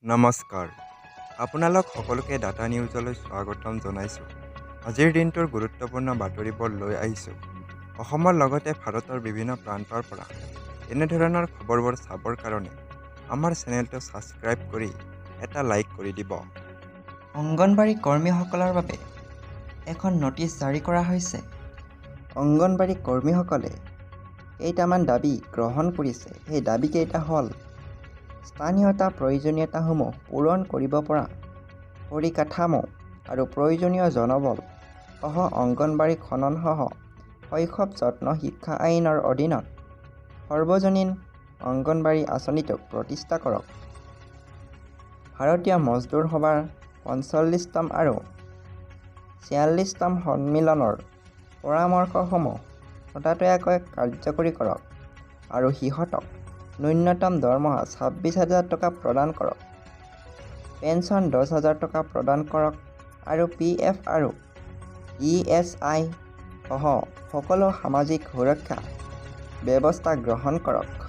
নমস্কাৰ, আপোনালোক সকলোকে ডাটা নিউজলৈ স্বাগতম জনাইছোঁ। আজিৰ দিনটোৰ গুৰুত্বপূৰ্ণ বাতৰিবোৰ লৈ আহিছোঁ। অসমৰ লগতে ভাৰতৰ বিভিন্ন প্ৰান্তৰ পৰা এনেধৰণৰ খবৰবোৰ চাবৰ কাৰণে আমাৰ চেনেলটো ছাবস্ক্ৰাইব কৰি এটা লাইক কৰি দিব। অংগনবাড়ী কৰ্মীসকলৰ বাবে এখন নটিচ জাৰি কৰা হৈছে। অংগনবাড়ী কৰ্মীসকলে কেইটামান দাবী গ্ৰহণ কৰিছে। সেই দাবীকেইটা হ'ল স্থানীয়তা প্ৰয়োজনীয়তাসমূহ পূৰণ কৰিব পৰা পৰিকাঠামো আৰু প্ৰয়োজনীয় জনবল সহ অংগনবাড়ী খননসহ শৈশৱ যত্ন শিক্ষা আইনৰ অধীনত সৰ্বজনীন অংগনবাড়ী আঁচনিটোক প্ৰতিষ্ঠা কৰক। ভাৰতীয় মজদুৰ সভাৰ ৪৫তম আৰু ৪৬তম সন্মিলনৰ পৰামৰ্শসমূহ ততাতৈয়াকৈ কাৰ্যকৰী কৰক আৰু সিহঁতক ন্যূনতম দৰমহা ২৬,০০০ টকা প্ৰদান কৰক, পেঞ্চন ১০,০০০ টকা প্ৰদান কৰক আৰু PF আৰু ESI সহ সকলো সামাজিক সুৰক্ষা ব্যৱস্থা গ্ৰহণ কৰক।